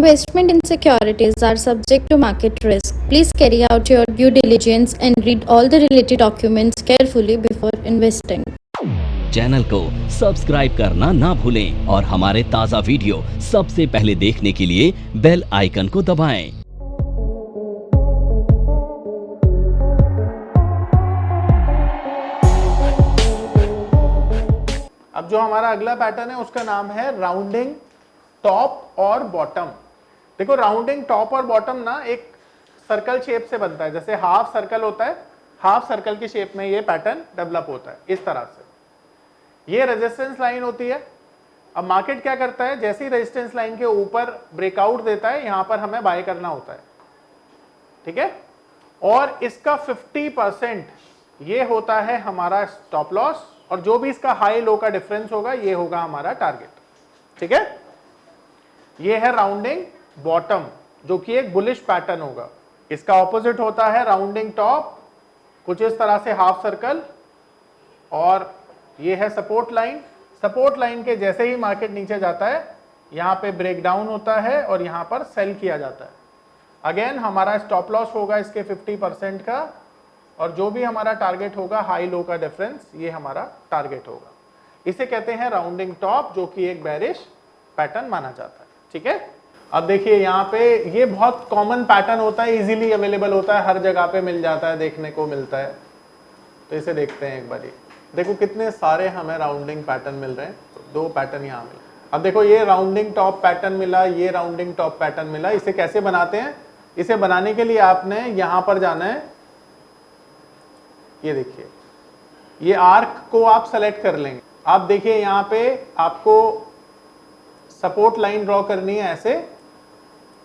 Investment in securities are subject to market risk. Please carry out your due diligence and read all the related documents carefully before investing. Channel को subscribe करना ना भूलें और हमारे ताज़ा video सबसे पहले देखने के लिए बेल आइकन को दबाएं। अब जो हमारा अगला पैटर्न है उसका नाम है राउंडिंग टॉप और बॉटम। देखो राउंडिंग टॉप और बॉटम ना एक सर्कल शेप से बनता है, जैसे हाफ सर्कल होता है, हाफ सर्कल की शेप में ये पैटर्न डेवलप होता है इस तरह से। ये रेजिस्टेंस लाइन होती है। अब मार्केट क्या करता है, जैसे ही रेजिस्टेंस लाइन के ऊपर ब्रेकआउट देता है यहां पर हमें बाय करना होता है, ठीक है। और इसका 50% ये होता है हमारा स्टॉप लॉस, और जो भी इसका हाई लो का डिफरेंस होगा ये होगा हमारा टारगेट, ठीक है। ये है राउंडिंग बॉटम जो कि एक बुलिश पैटर्न होगा। इसका ऑपोजिट होता है राउंडिंग टॉप, कुछ इस तरह से हाफ सर्कल, और ये है सपोर्ट लाइन। सपोर्ट लाइन के जैसे ही मार्केट नीचे जाता है यहां पे ब्रेक डाउन होता है और यहां पर सेल किया जाता है। अगेन हमारा स्टॉप लॉस होगा इसके 50% का, और जो भी हमारा टारगेट होगा हाई लो का डिफरेंस ये हमारा टारगेट होगा। इसे कहते हैं राउंडिंग टॉप, जो कि एक बेरिश पैटर्न माना जाता है, ठीक है। अब देखिए यहाँ पे ये बहुत कॉमन पैटर्न होता है, इजीली अवेलेबल होता है, हर जगह पे मिल जाता है, देखने को मिलता है। तो इसे देखते हैं एक बार। देखो कितने सारे हमें राउंडिंग पैटर्न मिल रहे हैं, तो दो पैटर्न यहाँ मिले। अब देखो ये राउंडिंग टॉप पैटर्न मिला, ये राउंडिंग टॉप पैटर्न मिला। इसे कैसे बनाते हैं, इसे बनाने के लिए आपने यहां पर जाना है, ये देखिए ये आर्क को आप सेलेक्ट कर लेंगे। आप देखिए यहाँ पे आपको सपोर्ट लाइन ड्रॉ करनी है ऐसे,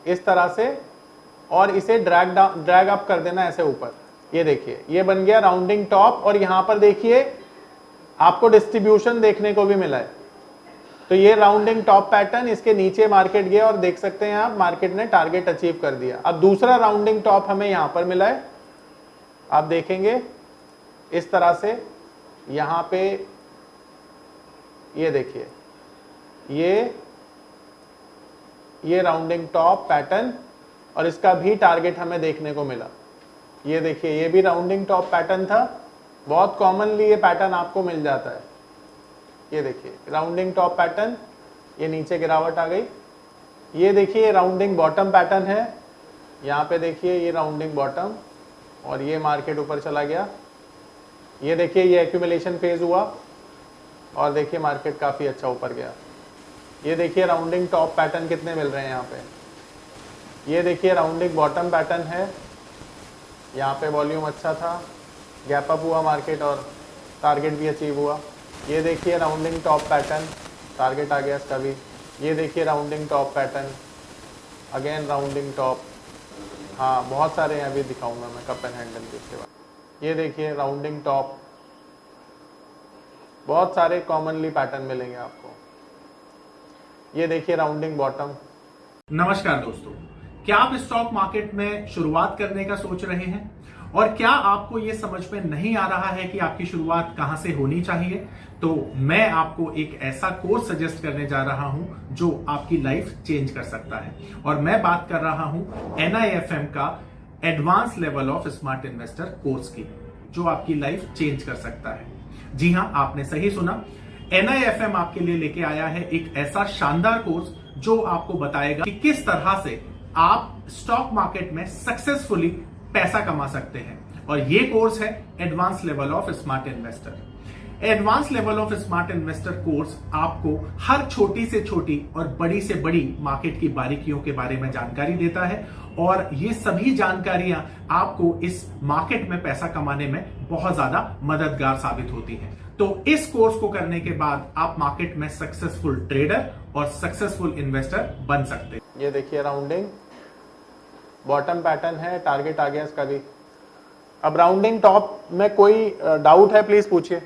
इस तरह से, और इसे ड्रैग अप कर देना ऐसे ऊपर। ये देखिए ये बन गया राउंडिंग टॉप, और यहां पर देखिए आपको डिस्ट्रीब्यूशन देखने को भी मिला है। तो ये राउंडिंग टॉप पैटर्न, इसके नीचे मार्केट गया और देख सकते हैं आप मार्केट ने टारगेट अचीव कर दिया। अब दूसरा राउंडिंग टॉप हमें यहां पर मिला है, आप देखेंगे इस तरह से। यहां पे ये देखिए ये राउंडिंग टॉप पैटर्न, और इसका भी टारगेट हमें देखने को मिला। ये देखिए ये भी राउंडिंग टॉप पैटर्न था, बहुत कॉमनली ये पैटर्न आपको मिल जाता है। ये देखिए राउंडिंग टॉप पैटर्न, ये नीचे गिरावट आ गई। ये देखिए राउंडिंग बॉटम पैटर्न है, यहाँ पे देखिए ये राउंडिंग बॉटम, और ये मार्केट ऊपर चला गया। ये देखिए ये एक्यूमुलेशन फेज हुआ, और देखिए मार्केट काफ़ी अच्छा ऊपर गया। ये देखिए राउंडिंग टॉप पैटर्न कितने मिल रहे हैं यहाँ पे। ये देखिए राउंडिंग बॉटम पैटर्न है, यहाँ पे वॉल्यूम अच्छा था, गैप अप हुआ मार्केट और टारगेट भी अचीव हुआ। ये देखिए राउंडिंग टॉप पैटर्न, टारगेट आ गया इसका भी। ये देखिए rounding top pattern, again rounding top. हाँ बहुत सारे हैं, अभी दिखाऊंगा मैं कप एंड हैंडल के उसके बाद। ये देखिए राउंडिंग टॉप, बहुत सारे कॉमनली पैटर्न मिलेंगे आपको। ये देखिए राउंडिंग बॉटम। नमस्कार दोस्तों, क्या आप स्टॉक मार्केट में शुरुआत करने का सोच रहे हैं और क्या आपको यह समझ में नहीं आ रहा है कि आपकी शुरुआत कहां से होनी चाहिए? तो मैं आपको एक ऐसा कोर्स सजेस्ट करने जा रहा हूं जो आपकी लाइफ चेंज कर सकता है, और मैं बात कर रहा हूं NIFM का advance level of smart investor course की, जो आपकी लाइफ चेंज कर सकता है। जी हां, आपने सही सुना, NIFM आपके लिए लेके आया है एक ऐसा शानदार कोर्स जो आपको बताएगा कि किस तरह से आप स्टॉक मार्केट में सक्सेसफुली पैसा कमा सकते हैं। और ये कोर्स है advance level of smart investor. Advance level of smart investor course आपको हर छोटी से छोटी और बड़ी से बड़ी मार्केट की बारीकियों के बारे में जानकारी देता है, और ये सभी जानकारियां आपको इस मार्केट में पैसा कमाने में बहुत ज्यादा मददगार साबित होती हैं। तो इस कोर्स को करने के बाद आप मार्केट में सक्सेसफुल ट्रेडर और सक्सेसफुल इन्वेस्टर बन सकते हैं। ये देखिए राउंडिंग बॉटम पैटर्न है, टारगेट आ गया इसका भी। अब राउंडिंग टॉप में कोई डाउट है प्लीज पूछिए।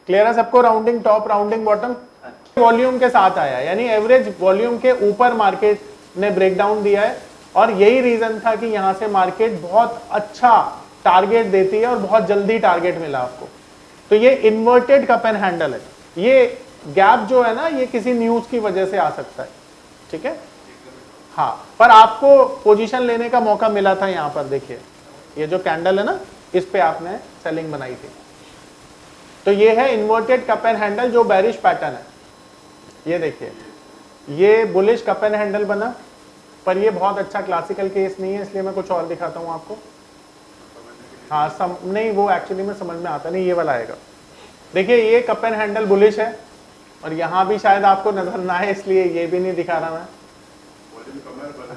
क्लियर है सबको? Rounding top rounding bottom volume के साथ आया, यानी एवरेज वॉल्यूम के ऊपर मार्केट ने ब्रेकडाउन दिया है, और यही रीजन था कि यहां से मार्केट बहुत अच्छा टारगेट देती है और बहुत जल्दी टारगेट मिला आपको। तो ये इन्वर्टेड कप एंड हैंडल है। ये गैप जो है ना, ये किसी न्यूज की वजह से आ सकता है, ठीक है। हाँ, पर आपको पोजीशन लेने का मौका मिला था यहां पर। देखिए ये जो कैंडल है ना, इस पे आपने सेलिंग बनाई थी। तो ये है इन्वर्टेड कप एंड हैंडल जो बेरिश पैटर्न है। ये देखिए ये बुलिश कप एंड हैंडल बना, पर ये बहुत अच्छा क्लासिकल केस नहीं है, इसलिए मैं कुछ और दिखाता हूं आपको। हाँ नहीं, वो एक्चुअली में समझ में आता नहीं, ये वाला आएगा। देखिए ये कप एंड हैंडल बुलिश है, और यहां भी शायद आपको नजर ना आए इसलिए ये भी नहीं दिखा रहा मैं।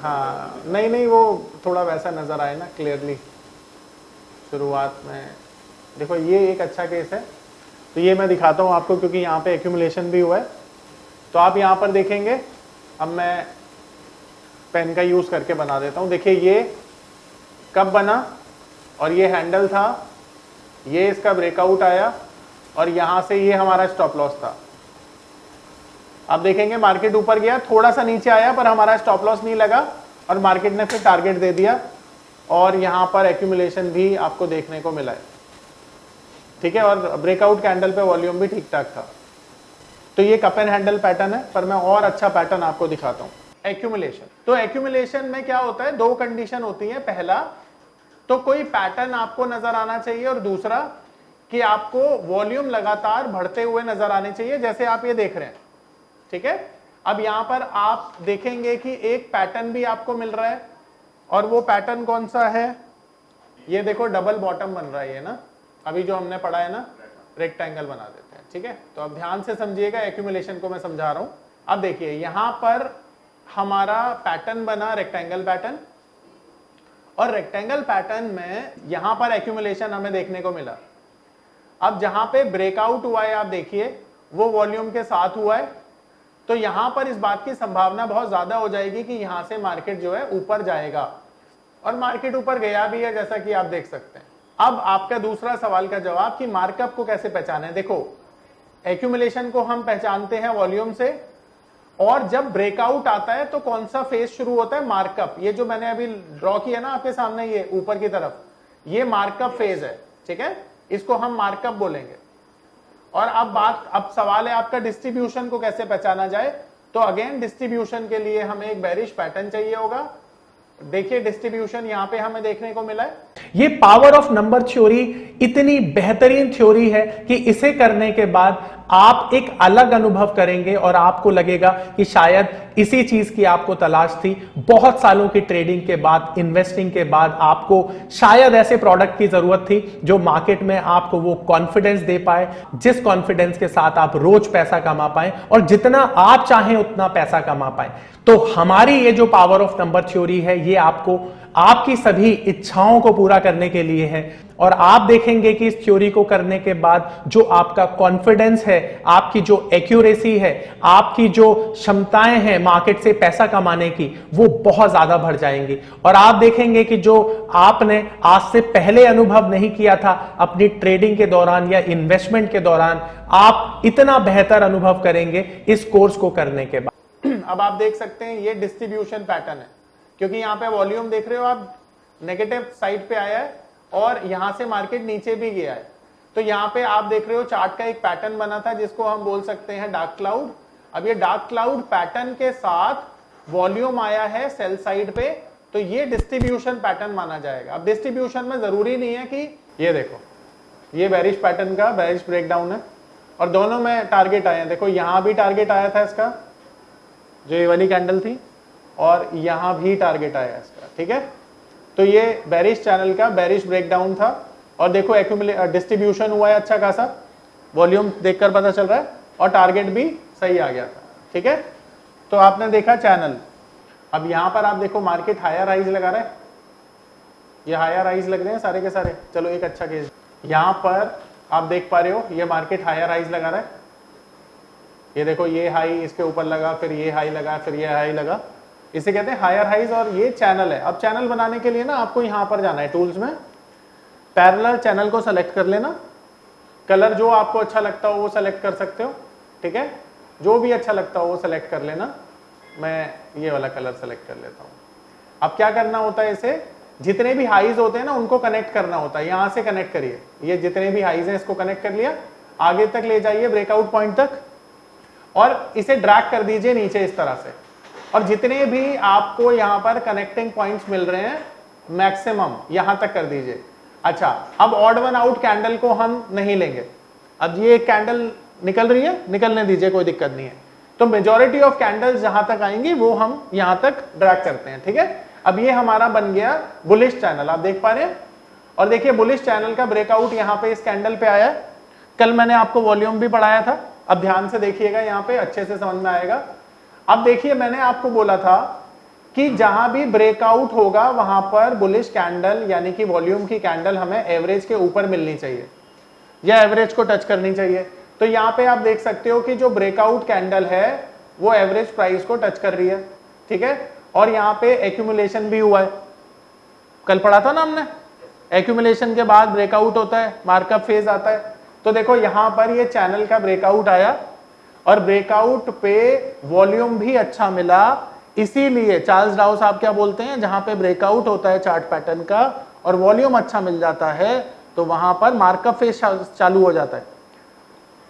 हाँ नहीं वो थोड़ा वैसा नजर आए ना क्लियरली शुरुआत में। देखो ये एक अच्छा केस है, तो ये मैं दिखाता हूँ आपको क्योंकि यहाँ पे एक्यूमुलेशन भी हुआ है। तो आप यहाँ पर देखेंगे, अब मैं पेन का यूज करके बना देता हूँ। देखिए ये कब बना, और ये हैंडल था, ये इसका ब्रेकआउट आया, और यहां से ये हमारा स्टॉप लॉस था। अब देखेंगे मार्केट ऊपर गया, थोड़ा सा नीचे आया, पर हमारा स्टॉप लॉस नहीं लगा, और मार्केट ने फिर टारगेट दे दिया, और यहां पर एक्यूमुलेशन भी आपको देखने को मिला है, ठीक है। और ब्रेकआउट कैंडल पे वॉल्यूम भी ठीक ठाक था। तो ये कप एंड हैंडल पैटर्न है, पर मैं और अच्छा पैटर्न आपको दिखाता हूं। एक्यूमुलेशन, तो एक्यूमुलेशन में क्या होता है, दो कंडीशन होती है। पहला तो कोई पैटर्न आपको नजर आना चाहिए, और दूसरा कि आपको वॉल्यूम लगातार बढ़ते हुए नजर आने चाहिए, जैसे आप ये देख रहे हैं, ठीक है। अब यहां पर आप देखेंगे कि एक पैटर्न भी आपको मिल रहा है, और वो पैटर्न कौन सा है, ये देखो डबल बॉटम बन रहा है, ये ना अभी जो हमने पढ़ा है ना, रेक्टेंगल बना देते हैं, ठीक है। तो अब ध्यान से समझिएगा, एक्यूमुलेशन को मैं समझा रहा हूं। अब देखिए यहां पर हमारा पैटर्न बना रेक्टेंगल पैटर्न, और रेक्टेंगल पैटर्न में यहां पर एक्यूमुलेशन हमें देखने को मिला। अब जहां पे ब्रेकआउट हुआ है, आप देखिए वो वॉल्यूम के साथ हुआ है, तो यहां पर इस बात की संभावना बहुत ज्यादा हो जाएगी कि यहां से मार्केट जो है ऊपर जाएगा, और मार्केट ऊपर गया भी है, जैसा कि आप देख सकते हैं। अब आपका दूसरा सवाल का जवाब कि मार्कअप को कैसे पहचाने। देखो एक्यूमुलेशन को हम पहचानते हैं वॉल्यूम से, और जब ब्रेकआउट आता है तो कौन सा फेज शुरू होता है, मार्कअप। ये जो मैंने अभी ड्रॉ किया ना आपके सामने, ये ऊपर की तरफ, ये मार्कअप फेज है, ठीक है। इसको हम मार्कअप बोलेंगे। और अब सवाल है आपका डिस्ट्रीब्यूशन को कैसे पहचाना जाए। तो अगेन डिस्ट्रीब्यूशन के लिए हमें एक बेरिश पैटर्न चाहिए होगा। देखिए डिस्ट्रीब्यूशन यहां पे हमें देखने को मिला है। ये पावर ऑफ नंबर थ्योरी इतनी बेहतरीन थ्योरी है कि इसे करने के बाद आप एक अलग अनुभव करेंगे, और आपको लगेगा कि शायद इसी चीज की आपको तलाश थी। बहुत सालों की ट्रेडिंग के बाद, इन्वेस्टिंग के बाद आपको शायद ऐसे प्रोडक्ट की जरूरत थी जो मार्केट में आपको वो कॉन्फिडेंस दे पाए, जिस कॉन्फिडेंस के साथ आप रोज पैसा कमा पाए, और जितना आप चाहें उतना पैसा कमा पाए। तो हमारी ये जो पावर ऑफ नंबर थ्योरी है, ये आपको आपकी सभी इच्छाओं को पूरा करने के लिए है। और आप देखेंगे कि इस थ्योरी को करने के बाद जो आपका कॉन्फिडेंस है, आपकी जो एक्यूरेसी है, आपकी जो क्षमताएं हैं मार्केट से पैसा कमाने की, वो बहुत ज्यादा बढ़ जाएंगी। और आप देखेंगे कि जो आपने आज से पहले अनुभव नहीं किया था अपनी ट्रेडिंग के दौरान या इन्वेस्टमेंट के दौरान, आप इतना बेहतर अनुभव करेंगे इस कोर्स को करने के बाद। अब आप देख सकते हैं ये डिस्ट्रीब्यूशन पैटर्न है, क्योंकि यहाँ पे वॉल्यूम देख रहे हो आप, नेगेटिव साइड पे आया है, और यहां से मार्केट नीचे भी गया है। तो यहाँ पे आप देख रहे हो चार्ट का एक पैटर्न बना था जिसको हम बोल सकते हैं डार्क क्लाउड। अब ये डार्क क्लाउड पैटर्न के साथ वॉल्यूम आया है सेल साइड पे, तो ये डिस्ट्रीब्यूशन पैटर्न माना जाएगा। अब डिस्ट्रीब्यूशन में जरूरी नहीं है कि ये देखो ये बेरिश पैटर्न का बेरिश ब्रेकडाउन है, और दोनों में टारगेट आए हैं। देखो यहां भी टारगेट आया था इसका, जो ये वाली कैंडल थी, और यहां भी टारगेट आया इसका, ठीक है। तो ये बेरिश चैनल का बेरिश ब्रेकडाउन था, और देखो डिस्ट्रीब्यूशन हुआ है अच्छा खासा, वॉल्यूम देखकर पता चल रहा है, और टारगेट भी सही आ गया था, ठीक है। तो आपने देखा चैनल। अब यहां पर आप देखो मार्केट हायर हाइज लगा रहा है, ये हायर हाइज लग रहे हैं सारे के सारे। चलो एक अच्छा केस, यहां पर आप देख पा रहे हो ये मार्केट हायर हाइज लगा रहा है। ये देखो ये हाई इसके ऊपर लगा, फिर ये हाई लगा, फिर ये हाई लगा, इसे कहते हैं हायर हाइज, और ये चैनल है। अब चैनल बनाने के लिए ना आपको यहां पर जाना है टूल्स में, पैरेलल चैनल को सेलेक्ट कर लेना, कलर जो आपको अच्छा लगता हो वो सेलेक्ट कर सकते हो, ठीक है। जो भी अच्छा लगता हो वो सेलेक्ट कर लेना। मैं ये वाला कलर सेलेक्ट कर लेता हूं। अब क्या करना होता है, इसे जितने भी हाइज होते हैं ना उनको कनेक्ट करना होता है। यहां से कनेक्ट करिए, ये जितने भी हाइज हैं इसको कनेक्ट कर लिया, आगे तक ले जाइए ब्रेकआउट पॉइंट तक, और इसे ड्रैग कर दीजिए नीचे इस तरह से, और जितने भी आपको यहां पर कनेक्टिंग पॉइंट्स मिल रहे हैं मैक्सिमम यहां तक कर दीजिए। अच्छा, अब ऑड वन आउट कैंडल को हम नहीं लेंगे। अब ये एक कैंडल निकल रही है, निकलने दीजिए, कोई दिक्कत नहीं है। तो मेजॉरिटी ऑफ कैंडल्स जहां तक आएंगी वो हम यहां तक ड्रैग करते हैं, ठीक है। अब ये हमारा बन गया बुलिश चैनल, आप देख पा रहे हैं। और देखिए बुलिश चैनल का ब्रेकआउट यहाँ पे इस कैंडल पे आया है। कल मैंने आपको वॉल्यूम भी पढ़ाया था, अब ध्यान से देखिएगा, यहाँ पे अच्छे से समझ में आएगा। अब देखिए मैंने आपको बोला था कि जहां भी ब्रेकआउट होगा वहां पर बुलिश कैंडल यानी कि वॉल्यूम की कैंडल हमें एवरेज के ऊपर मिलनी चाहिए या एवरेज को टच करनी चाहिए। तो यहाँ पे आप देख सकते हो कि जो ब्रेकआउट कैंडल है वो एवरेज प्राइस को टच कर रही है, ठीक है। और यहाँ पे एक्यूमुलेशन भी हुआ है, कल पढ़ा था ना हमने। एक्यूमुलेशन के बाद ब्रेकआउट होता है, मार्कअप फेज आता है। तो देखो यहाँ पर ये चैनल का ब्रेकआउट आया और ब्रेकआउट पे वॉल्यूम भी अच्छा मिला। इसीलिए चार्ल्स डाउ साहब क्या बोलते हैं, जहां पे ब्रेकआउट होता है चार्ट पैटर्न का और वॉल्यूम अच्छा मिल जाता है तो वहां पर मार्कअप फेज चालू हो जाता है।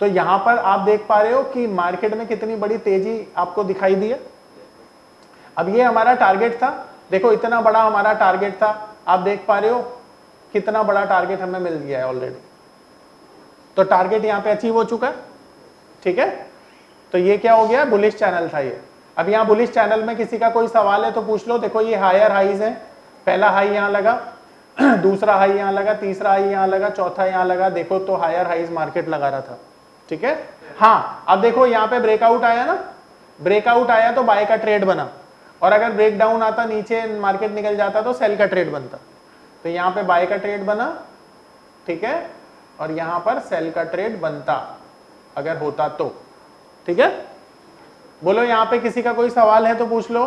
तो यहां पर आप देख पा रहे हो कि मार्केट में कितनी बड़ी तेजी आपको दिखाई दी है। अब ये हमारा टारगेट था, देखो इतना बड़ा हमारा टारगेट था, आप देख पा रहे हो कितना बड़ा टारगेट हमें मिल गया है ऑलरेडी। तो टारगेट यहाँ पे अचीव हो चुका है, ठीक है। तो ये क्या हो गया, बुलिश चैनल था ये। अब यहाँ बुलिश चैनल में किसी का कोई सवाल है तो पूछ लो। देखो ये हायर हाईज है, पहला हाई यहाँ लगा, दूसरा हाई यहाँ लगा, तीसरा हाई यहाँ लगा, चौथा यहाँ लगा। देखो तो हायर हाईज मार्केट लगा रहा था, ठीक है। हाँ, अब देखो यहाँ पे ब्रेकआउट आया ना, ब्रेकआउट आया तो बाय का ट्रेड बना, और अगर ब्रेक डाउन आता नीचे मार्केट निकल जाता तो सेल का ट्रेड बनता। तो यहाँ पे बाय का ट्रेड बना, ठीक है, और यहाँ पर सेल का ट्रेड बनता अगर होता तो, ठीक है। बोलो यहाँ पे किसी का कोई सवाल है तो पूछ लो।